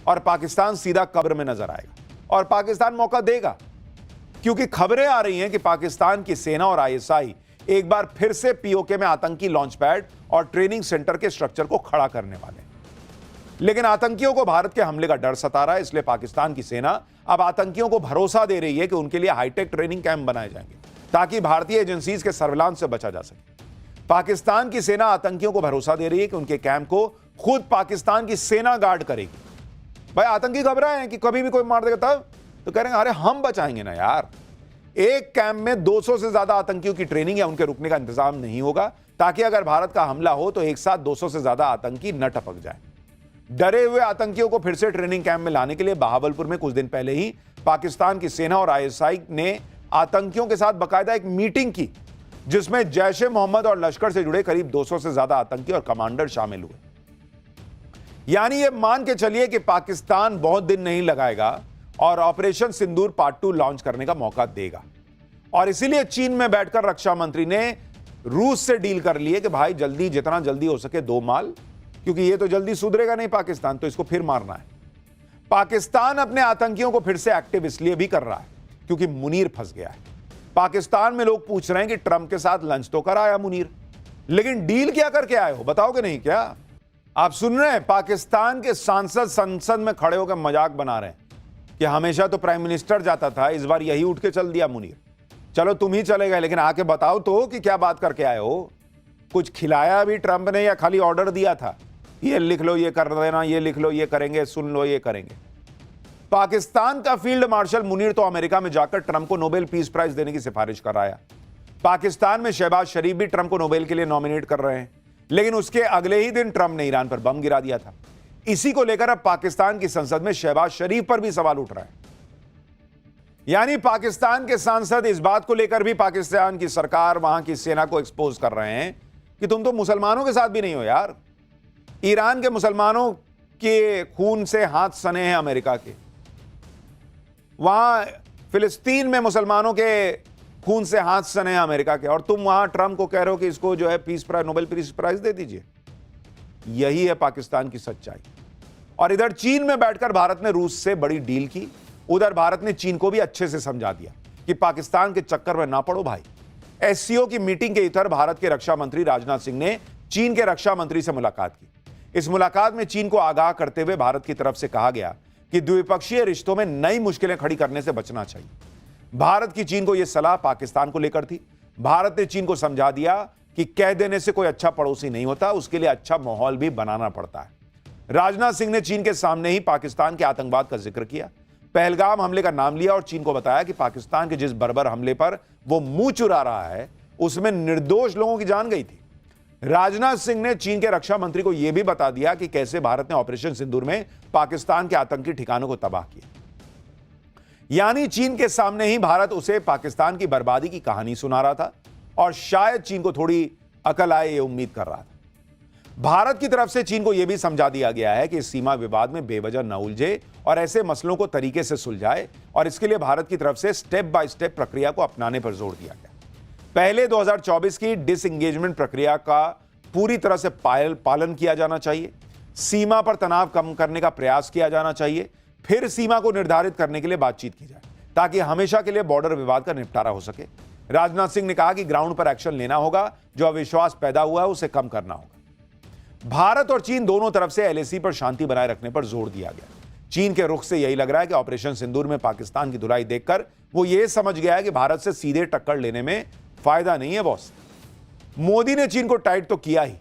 और पाकिस्तान सीधा कब्र में नजर आएगा। और पाकिस्तान मौका देगा, क्योंकि खबरें आ रही हैं कि पाकिस्तान की सेना और आईएसआई एक बार फिर से पीओके में आतंकी लॉन्च पैड और ट्रेनिंग सेंटर के स्ट्रक्चर को खड़ा करने वाले हैं। लेकिन आतंकियों को भारत के हमले का डर सता रहा है, इसलिए पाकिस्तान की सेना अब आतंकियों को भरोसा दे रही है कि उनके लिए हाईटेक ट्रेनिंग कैंप बनाए जाएंगे ताकि भारतीय एजेंसीज के सर्विलांस से बचा जा सके। पाकिस्तान की सेना आतंकियों को भरोसा दे रही है कि उनके कैंप को खुद पाकिस्तान की सेना गार्ड करेगी। भाई आतंकी घबराए हैं कि कभी भी कोई मार देगा, तब तो कह रहे हैं अरे हम बचाएंगे ना यार। एक कैंप में 200 से ज्यादा आतंकियों की ट्रेनिंग या उनके रुकने का इंतजाम नहीं होगा, ताकि अगर भारत का हमला हो तो एक साथ 200 से ज्यादा आतंकी न टपक जाए। डरे हुए आतंकियों को फिर से ट्रेनिंग कैंप में लाने के लिए बहावलपुर में कुछ दिन पहले ही पाकिस्तान की सेना और आईएसआई ने आतंकियों के साथ बाकायदा एक मीटिंग की, जिसमें जैश ए मोहम्मद और लश्कर से जुड़े करीब 200 से ज्यादा आतंकी और कमांडर शामिल हुए। यानी यह मान के चलिए कि पाकिस्तान बहुत दिन नहीं लगाएगा और ऑपरेशन सिंदूर पार्ट 2 लॉन्च करने का मौका देगा। और इसीलिए चीन में बैठकर रक्षा मंत्री ने रूस से डील कर ली है कि भाई जल्दी, जितना जल्दी हो सके दो माल, क्योंकि ये तो जल्दी सुधरेगा नहीं पाकिस्तान, तो इसको फिर मारना है। पाकिस्तान अपने आतंकियों को फिर से एक्टिव इसलिए भी कर रहा है क्योंकि मुनीर फंस गया है। पाकिस्तान में लोग पूछ रहे हैं कि ट्रंप के साथ लंच तो कर आया मुनीर, लेकिन डील क्या करके आए हो, बताओगे नहीं क्या? आप सुन रहे हैं, पाकिस्तान के सांसद संसद में खड़े होकर मजाक बना रहे हैं कि हमेशा तो प्राइम मिनिस्टर जाता था, इस बार यही उठ के चल दिया मुनीर। चलो तुम ही चले गए, लेकिन आके बताओ तो कि क्या बात करके आए हो। कुछ खिलाया भी ट्रंप ने या खाली ऑर्डर दिया था, ये लिख लो, ये कर देना, ये लिख लो, ये करेंगे, सुन लो, ये करेंगे। पाकिस्तान का फील्ड मार्शल मुनीर तो अमेरिका में जाकर ट्रंप को नोबेल पीस प्राइज देने की सिफारिश कर रहा है। पाकिस्तान में शहबाज शरीफ भी ट्रंप को नोबेल के लिए नॉमिनेट कर रहे हैं, लेकिन उसके अगले ही दिन ट्रंप ने ईरान पर बम गिरा दिया था। इसी को लेकर अब पाकिस्तान की संसद में शहबाज शरीफ पर भी सवाल उठ रहा है। यानी पाकिस्तान के सांसद इस बात को लेकर भी पाकिस्तान की सरकार, वहां की सेना को एक्सपोज कर रहे हैं कि तुम तो मुसलमानों के साथ भी नहीं हो यार। ईरान के मुसलमानों के खून से हाथ सने हैं अमेरिका के, वहां फिलिस्तीन में मुसलमानों के खून से हाथ सने हैं अमेरिका के, और तुम वहां ट्रंप को कह रहे हो कि इसको जो है peace prize, Nobel peace prize दे दीजिए। यही है पाकिस्तान की सच्चाई। और इधर चीन में बैठकर भारत ने रूस से बड़ी डील की, उधर भारत ने चीन को भी अच्छे से समझा दिया कि पाकिस्तान के चक्कर में ना पड़ो भाई। एससीओ की मीटिंग के इतर भारत के रक्षा मंत्री राजनाथ सिंह ने चीन के रक्षा मंत्री से मुलाकात की। इस मुलाकात में चीन को आगाह करते हुए भारत की तरफ से कहा गया कि द्विपक्षीय रिश्तों में नई मुश्किलें खड़ी करने से बचना चाहिए। भारत की चीन को यह सलाह पाकिस्तान को लेकर थी। भारत ने चीन को समझा दिया कि कह देने से कोई अच्छा पड़ोसी नहीं होता, उसके लिए अच्छा माहौल भी बनाना पड़ता है। राजनाथ सिंह ने चीन के सामने ही पाकिस्तान के आतंकवाद का जिक्र किया, पहलगाम हमले का नाम लिया और चीन को बताया कि पाकिस्तान के जिस बर्बर हमले पर वो मुंह चुरा रहा है, उसमें निर्दोष लोगों की जान गई थी। राजनाथ सिंह ने चीन के रक्षा मंत्री को यह भी बता दिया कि कैसे भारत ने ऑपरेशन सिंदूर में पाकिस्तान के आतंकी ठिकानों को तबाह किया। यानी चीन के सामने ही भारत उसे पाकिस्तान की बर्बादी की कहानी सुना रहा था, और शायद चीन को थोड़ी अकल आए, ये उम्मीद कर रहा था। भारत की तरफ से चीन को यह भी समझा दिया गया है कि इस सीमा विवाद में बेवजह न उलझे और ऐसे मसलों को तरीके से सुलझाए, और इसके लिए भारत की तरफ से स्टेप बाय स्टेप प्रक्रिया को अपनाने पर जोर दिया गया। पहले 2024 की डिसएंगेजमेंट प्रक्रिया का पूरी तरह से पालन किया जाना चाहिए, सीमा पर तनाव कम करने का प्रयास किया जाना चाहिए, फिर सीमा को निर्धारित करने के लिए बातचीत की जाए ताकि हमेशा के लिए बॉर्डर विवाद का निपटारा हो सके। राजनाथ सिंह ने कहा कि ग्राउंड पर एक्शन लेना होगा, जो अविश्वास पैदा हुआ है उसे कम करना होगा। भारत और चीन दोनों तरफ से एलएसी पर शांति बनाए रखने पर जोर दिया गया। चीन के रुख से यही लग रहा है कि ऑपरेशन सिंदूर में पाकिस्तान की धुलाई देखकर वो ये समझ गया है कि भारत से सीधे टक्कर लेने में फायदा नहीं है बॉस। मोदी ने चीन को टाइट तो किया ही,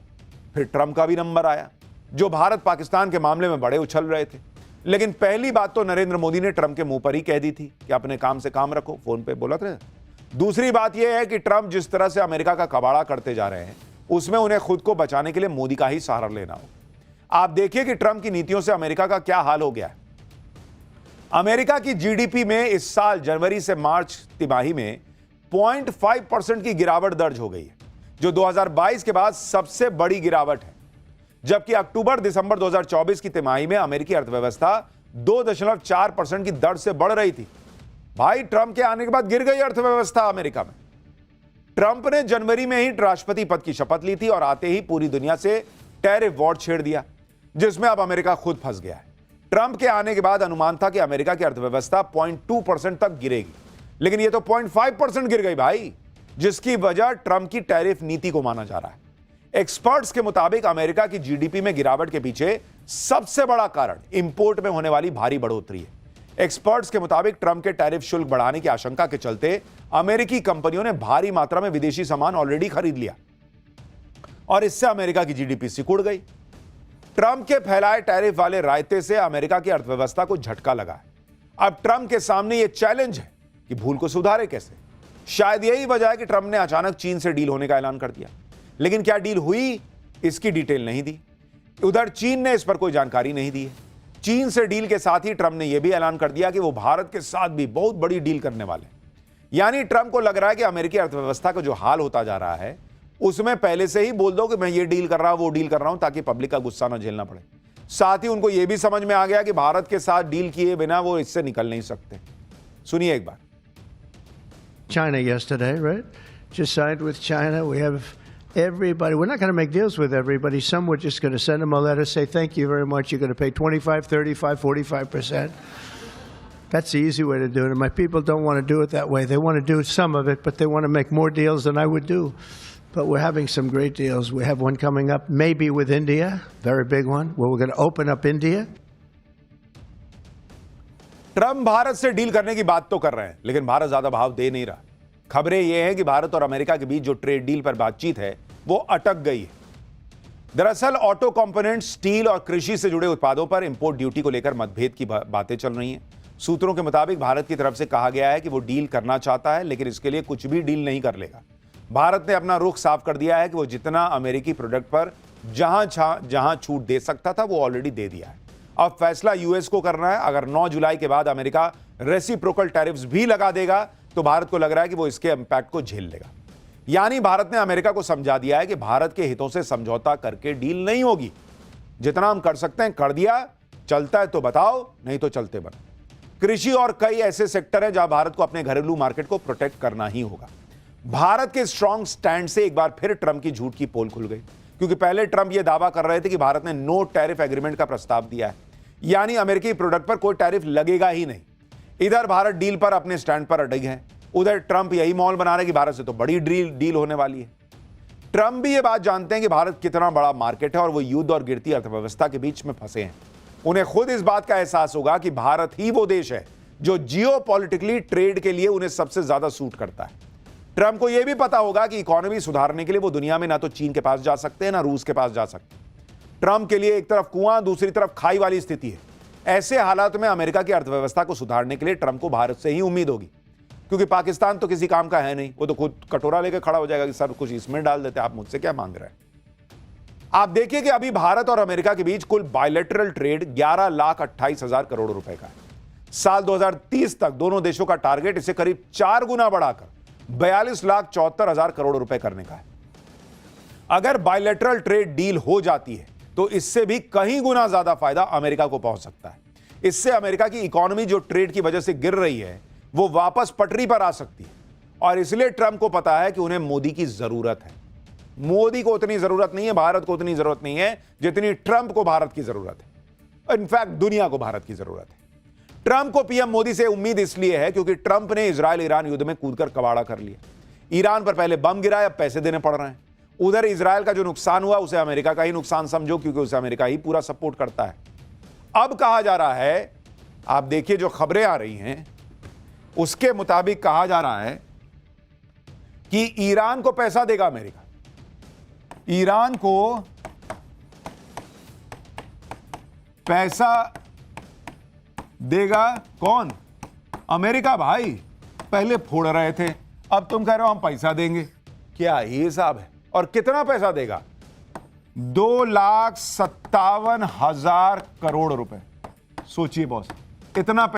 फिर ट्रंप का भी नंबर आया, जो भारत पाकिस्तान के मामले में बड़े उछल रहे थे। लेकिन पहली बात तो नरेंद्र मोदी ने ट्रंप के मुंह पर ही कह दी थी कि अपने काम से काम रखो, फोन पे बोला था। दूसरी बात यह है कि ट्रंप जिस तरह से अमेरिका का कबाड़ा करते जा रहे हैं, उसमें उन्हें खुद को बचाने के लिए मोदी का ही सहारा लेना होगा। आप देखिए कि ट्रंप की नीतियों से अमेरिका का क्या हाल हो गया है। अमेरिका की जीडीपी में इस साल जनवरी से मार्च तिमाही में 0.5% की गिरावट दर्ज हो गई है, जो 2022 के बाद सबसे बड़ी गिरावट है। जबकि अक्टूबर दिसंबर 2024 की तिमाही में अमेरिकी अर्थव्यवस्था 2.4% की दर से बढ़ रही थी। भाई ट्रंप के आने के बाद गिर गई अर्थव्यवस्था अमेरिका में। ट्रंप ने जनवरी में ही राष्ट्रपति पद की शपथ ली थी और आते ही पूरी दुनिया से टैरिफ वॉर छेड़ दिया, जिसमें अब अमेरिका खुद फंस गया है। ट्रंप के आने के बाद अनुमान था कि अमेरिका की अर्थव्यवस्था 0.2% तक गिरेगी, लेकिन यह तो 0.5% गिर गई भाई, जिसकी वजह ट्रंप की टैरिफ नीति को माना जा रहा है। एक्सपर्ट्स के मुताबिक अमेरिका की जीडीपी में गिरावट के पीछे सबसे बड़ा कारण इंपोर्ट में होने वाली भारी बढ़ोतरी है। एक्सपर्ट्स के मुताबिक ट्रंप के टैरिफ शुल्क बढ़ाने की आशंका के चलते अमेरिकी कंपनियों ने भारी मात्रा में विदेशी सामान ऑलरेडी खरीद लिया और इससे अमेरिका की जीडीपी सिकुड़ गई। ट्रंप के फैलाए टैरिफ वाले रायते से अमेरिका की अर्थव्यवस्था को झटका लगा है। अब ट्रंप के सामने यह चैलेंज है कि भूल को सुधारे कैसे। शायद यही वजह है कि ट्रंप ने अचानक चीन से डील होने का ऐलान कर दिया, लेकिन क्या डील हुई इसकी डिटेल नहीं दी। उधर चीन ने इस पर कोई जानकारी नहीं दी है। चीन से डील के साथ ही ट्रंप ने यह भी ऐलान कर दिया कि वो भारत के साथ भी बहुत बड़ी डील करने वाले हैं। यानी ट्रंप को लग रहा है कि अमेरिकी अर्थव्यवस्था का जो हाल होता जा रहा है उसमें पहले से ही बोल दो कि मैं ये डील कर रहा हूं, वो डील कर रहा हूं, ताकि पब्लिक का गुस्सा ना झेलना पड़े। साथ ही उनको यह भी समझ में आ गया कि भारत के साथ डील किए बिना वो इससे निकल नहीं सकते। सुनिए एक बार। China yesterday, right? Just signed with China. We have everybody. We're not going to make deals with everybody. Some we're just going to send them a letter, say thank you very much. You're going to pay 25, 35, 45%. That's the easy way to do it. And my people don't want to do it that way. They want to do some of it, but they want to make more deals than I would do. But we're having some great deals. We have one coming up, maybe with India, very big one, where we're going to open up India. Trump Bharat से deal करने की बात तो कर रहे हैं, लेकिन भारत ज्यादा भाव दे नहीं रहा। खबरें यह हैं कि भारत और अमेरिका के बीच जो ट्रेड डील पर बातचीत है वो अटक गई है। दरअसल ऑटो कंपोनेंट, स्टील और कृषि से जुड़े उत्पादों पर इंपोर्ट ड्यूटी को लेकर मतभेद की बातें चल रही हैं। सूत्रों के मुताबिक भारत की तरफ से कहा गया है कि वो डील करना चाहता है, लेकिन इसके लिए कुछ भी डील नहीं कर लेगा। भारत ने अपना रुख साफ कर दिया है कि वो जितना अमेरिकी प्रोडक्ट पर जहां छूट दे सकता था वो ऑलरेडी दे दिया है। अब फैसला यूएस को करना है। अगर 9 जुलाई के बाद अमेरिका रेसिप्रोकल टैरिफ्स भी लगा देगा तो भारत को लग रहा है कि वो इसके इंपैक्ट को झेल लेगा। यानी भारत ने अमेरिका को समझा दिया है कि भारत के हितों से समझौता करके डील नहीं होगी। जितना हम कर सकते हैं कर दिया, चलता है तो बताओ, नहीं तो चलते बनो। कृषि और कई ऐसे सेक्टर हैं जहां भारत को अपने घरेलू मार्केट को प्रोटेक्ट करना ही होगा। भारत के स्ट्रांग स्टैंड से एक बार फिर ट्रंप की झूठ की पोल खुल गई, क्योंकि पहले ट्रंप यह दावा कर रहे थे कि भारत ने नो टैरिफ एग्रीमेंट का प्रस्ताव दिया है, यानी अमेरिकी प्रोडक्ट पर कोई टैरिफ लगेगा ही नहीं। इधर भारत डील पर अपने स्टैंड पर अड़े हैं, उधर ट्रंप यही माहौल बना रहे कि भारत से तो बड़ी डील होने वाली है। ट्रंप भी ये बात जानते हैं कि भारत कितना बड़ा मार्केट है और वो युद्ध और गिरती अर्थव्यवस्था के बीच में फंसे हैं। उन्हें खुद इस बात का एहसास होगा कि भारत ही वो देश है जो जियोपॉलिटिकली ट्रेड के लिए उन्हें सबसे ज्यादा सूट करता है। ट्रंप को यह भी पता होगा कि इकोनॉमी सुधारने के लिए वो दुनिया में ना तो चीन के पास जा सकते हैं ना रूस के पास जा सकते। ट्रंप के लिए एक तरफ कुआं, दूसरी तरफ खाई वाली स्थिति है। ऐसे हालात में अमेरिका की अर्थव्यवस्था को सुधारने के लिए ट्रंप को भारत से ही उम्मीद होगी, क्योंकि पाकिस्तान तो किसी काम का है नहीं। वो तो खुद कटोरा लेकर खड़ा हो जाएगा कि सर कुछ इसमें डाल देते, आप मुझसे क्या मांग रहे हैं। आप देखिए कि अभी भारत और अमेरिका के बीच कुल बायलैटरल ट्रेड 11,28,000 करोड़ रुपए का है। साल 2030 तक दोनों देशों का टारगेट इसे करीब 4 गुना बढ़ाकर 42,74,000 करोड़ रुपए करने का है। अगर बायलैटरल ट्रेड डील हो जाती है तो इससे भी कहीं गुना ज्यादा फायदा अमेरिका को पहुंच सकता है। इससे अमेरिका की इकोनॉमी जो ट्रेड की वजह से गिर रही है वो वापस पटरी पर आ सकती है, और इसलिए ट्रंप को पता है कि उन्हें मोदी की जरूरत है। मोदी को उतनी जरूरत नहीं है, भारत को उतनी जरूरत नहीं है जितनी ट्रंप को भारत की जरूरत है। इनफैक्ट दुनिया को भारत की जरूरत है। ट्रंप को पीएम मोदी से उम्मीद इसलिए है क्योंकि ट्रंप ने इजराइल ईरान युद्ध में कूदकर कबाड़ा कर लिया। ईरान पर पहले बम गिराए, अब पैसे देने पड़ रहे हैं। उधर इजराइल का जो नुकसान हुआ उसे अमेरिका का ही नुकसान समझो, क्योंकि उसे अमेरिका ही पूरा सपोर्ट करता है। अब कहा जा रहा है, आप देखिए जो खबरें आ रही हैं उसके मुताबिक कहा जा रहा है कि ईरान को पैसा देगा अमेरिका। ईरान को पैसा देगा कौन? अमेरिका। भाई पहले फोड़ रहे थे, अब तुम कह रहे हो हम पैसा देंगे। क्या ये हिसाब है? और कितना पैसा देगा? 2,57,000 करोड़ रुपए। सोचिए बॉस, इतना